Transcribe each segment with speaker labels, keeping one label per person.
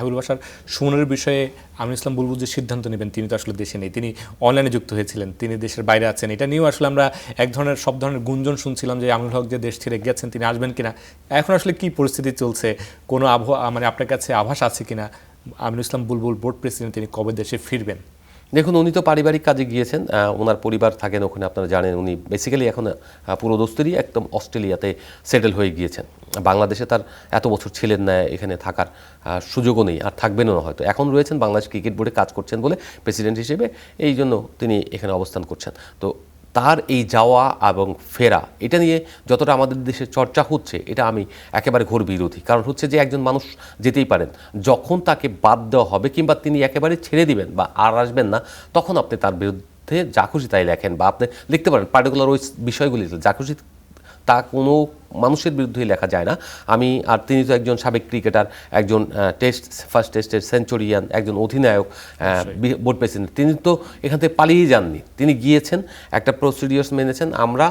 Speaker 1: হাবিবুল বাশার সুমনের বিষয়ে আমিনুল ইসলাম বুলবুল যে সিদ্ধান্ত নেবেন, তিনি তো আসলে দেশে নেই, তিনি অনলাইনে যুক্ত হয়েছিলেন, তিনি দেশের বাইরে আছেন। এটা নিয়েও আসলে আমরা এক ধরনের সব ধরনের গুঞ্জন শুনছিলাম যে আমিনুল হক যে দেশ ছেড়ে গেছেন, তিনি আসবেন কিনা। এখন আসলে কি পরিস্থিতি চলছে, কোনো মানে আপনার কাছে আভাস আছে কিনা আমিনুল ইসলাম বুলবুল বোর্ড প্রেসিডেন্ট তিনি কবে দেশে ফিরবেন?
Speaker 2: দেখুন, উনি তো পারিবারিক কাজে গিয়েছেন, ওনার পরিবার থাকেন ওখানে, আপনারা জানেন। উনি বেসিক্যালি এখন পুরো দোস্তরই একদম অস্ট্রেলিয়াতে সেটেল হয়ে গিয়েছেন। বাংলাদেশে তার এত বছর ছিলেন না, এখানে থাকার সুযোগও নেই, আর থাকবেনও না হয়তো। এখন রয়েছেন বাংলাদেশ ক্রিকেট বোর্ডে কাজ করছেন বলে প্রেসিডেন্ট হিসেবে, এই জন্য তিনি এখানে অবস্থান করছেন। তো তার এই যাওয়া এবং ফেরা, এটা নিয়ে যতটা আমাদের দেশে চর্চা হচ্ছে, এটা আমি একেবারে ঘোর বিরোধী। কারণ হচ্ছে যে একজন মানুষ যেতেই পারেন, যখন তাকে বাদ দেওয়া হবে কিংবা তিনি একেবারে ছেড়ে দিবেন বা আর আসবেন না, তখন আপনি তার বিরুদ্ধে যা খুশি তাই লেখেন বা আপনি লিখতে পারেন পার্টিকুলার ওই বিষয়গুলি যা খুশি, তা কোনো মানুষের বিরুদ্ধেই লেখা যায় না। আর তিনি তো একজন সাবেক ক্রিকেটার, একজন ফার্স্ট টেস্টের সেঞ্চুরিয়ান, একজন অধিনায়ক, বোর্ড প্রেসিডেন্ট। তিনি তো এখান থেকে পালিয়ে যাননি, তিনি গিয়েছেন, একটা প্রসিডিওর্স মেনেছেন। আমরা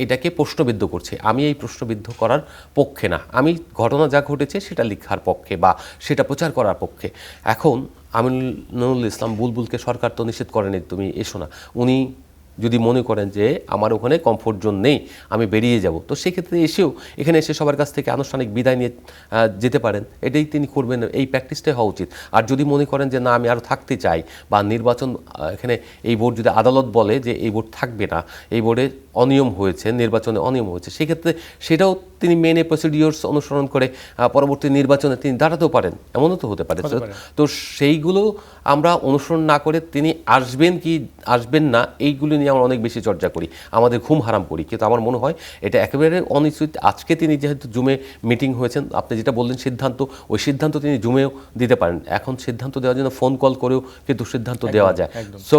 Speaker 2: এটাকে প্রশ্নবিদ্ধ করছি। আমি এই প্রশ্নবিদ্ধ করার পক্ষে না, আমি ঘটনা যা ঘটেছে সেটা লেখার পক্ষে বা সেটা প্রচার করার পক্ষে। এখন আমিনুল ইসলাম বুলবুলকে সরকার তো নিষেধ করেনি তুমি এসো না। উনি যদি মনে করেন যে আমার ওখানে কমফোর্ট জোন নেই, আমি বেরিয়ে যাব, তো সেক্ষেত্রে এখানে এসে সবার কাছ থেকে আনুষ্ঠানিক বিদায় নিয়ে যেতে পারেন। এটাই তিনি করবেন, এই প্র্যাকটিসটাই হওয়া উচিত। আর যদি মনে করেন যে না, আমি আরও থাকতে চাই, বা নির্বাচন এখানে এই বোর্ড যদি আদালত বলে যে এই বোর্ড থাকবে না, এই বোর্ডে অনিয়ম হয়েছে, নির্বাচনে অনিয়ম হয়েছে, সেক্ষেত্রে সেটাও তিনি মেনে প্রসিডিওর্স অনুসরণ করে পরবর্তী নির্বাচনে তিনি দাঁড়াতেও পারেন, এমনও তো হতে পারে। তো সেইগুলো আমরা অনুসরণ না করে তিনি আসবেন কি আসবেন না, এইগুলো নিয়ে আমরা অনেক বেশি চর্চা করি, আমাদের ঘুম হারাম করি। কিন্তু আমার মনে হয় এটা একেবারে অনুচিত। আজকে তিনি যেহেতু জুমে মিটিং হয়েছেন, আপনি যেটা বললেন সিদ্ধান্ত, ওই সিদ্ধান্ত তিনি জুমেও দিতে পারেন। এখন সিদ্ধান্ত দেওয়ার জন্য ফোন কল করেও কিন্তু সিদ্ধান্ত দেওয়া যায়। সো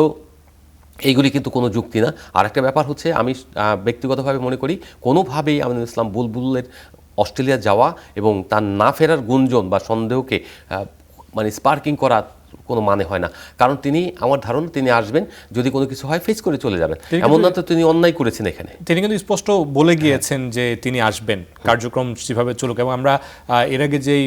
Speaker 2: এইগুলি কিন্তু কোনো যুক্তি না। আর একটা ব্যাপার হচ্ছে, আমি ব্যক্তিগতভাবে মনে করি কোনোভাবেই আমিনুল ইসলাম বুলবুলের অস্ট্রেলিয়া যাওয়া এবং তার না ফেরার গুঞ্জন বা সন্দেহকে মানে স্পার্কিং করা কোনো মানে হয় না। কারণ তিনি, আমার ধারণা তিনি আসবেন, যদি কোনো কিছু হয় ফেস করে চলে যাবেন। এমন না তো তিনি অন্যায় করেছেন এখানে।
Speaker 1: তিনি কিন্তু স্পষ্ট বলে গিয়েছেন যে তিনি আসবেন, কার্যক্রম যেভাবে চলুক। এবং আমরা এর আগে যেই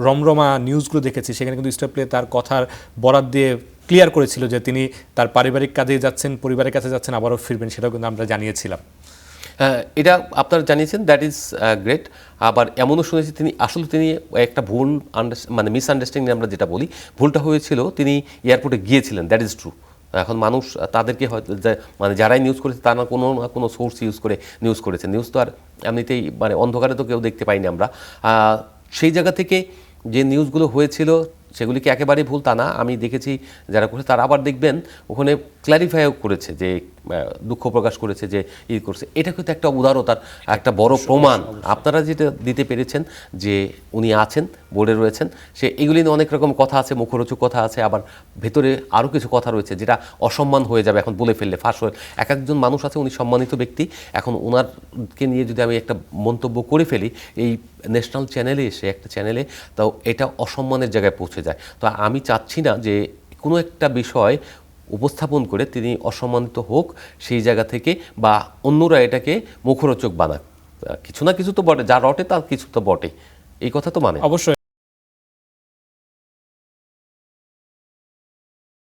Speaker 1: রমরমা নিউজগুলো দেখেছি, সেখানে কিন্তু স্টার প্লে তার কথার বরাত দিয়ে ক্লিয়ার করেছিল যে তিনি তার পারিবারিক কাজে যাচ্ছেন, পরিবারের কাছে যাচ্ছেন, আবারও ফিরবেন, সেটাও কিন্তু আমরা জানিয়েছিলাম।
Speaker 2: এটা আপনারা জানিয়েছেন, দ্যাট ইজ গ্রেট। আবার এমনও শুনেছি তিনি একটা ভুল মানে মিসআন্ডারস্ট্যান্ডিং আমরা যেটা বলি, ভুলটা হয়েছিল, তিনি এয়ারপোর্টে গিয়েছিলেন, দ্যাট ইজ ট্রু। এখন মানুষ তাদেরকে হয়তো মানে যারাই নিউজ করেছে তারা কোনো না কোনো সোর্স ইউজ করে নিউজ করেছে। নিউজ তো আর এমনিতেই মানে অন্ধকারে তো কেউ দেখতে পাইনি আমরা। সেই জায়গা থেকে যে নিউজগুলো হয়েছিল সেগুলি কি একেবারেই ভুল তা না। আমি দেখেছি যারা করেছে তারা আবার দেখবেন ওখানে ক্ল্যারিফাইও করেছে, যে দুঃখ প্রকাশ করেছে, যে করছে। এটা কিন্তু একটা উদারতার একটা বড় প্রমাণ। আপনারা যেটা দিতে পেরেছেন যে উনি আছেন, বোর্ডে রয়েছেন, এগুলি নিয়ে অনেক রকম কথা আছে, মুখরোচক কথা আছে, আবার ভেতরে আরও কিছু কথা রয়েছে যেটা অসম্মান হয়ে যাবে এখন বলে ফেললে, ফাঁস হয়ে। একজন মানুষ আছে, উনি সম্মানিত ব্যক্তি, এখন ওনারকে নিয়ে যদি আমি একটা মন্তব্য করে ফেলি এই ন্যাশনাল চ্যানেলে এসে, একটা চ্যানেলে, তাও এটা অসম্মানের জায়গায় পৌঁছে যায়। তো আমি চাচ্ছি না যে কোনো একটা বিষয় উপস্থাপন করে তিনি অসম্মানিত হোক সেই জায়গা থেকে, বা অন্যরা এটাকে মুখরোচক বানাক। কিছু না কিছু তো বটে, যা রটে তার কিছু তো বটে, এই কথা তো মানে
Speaker 1: অবশ্যই।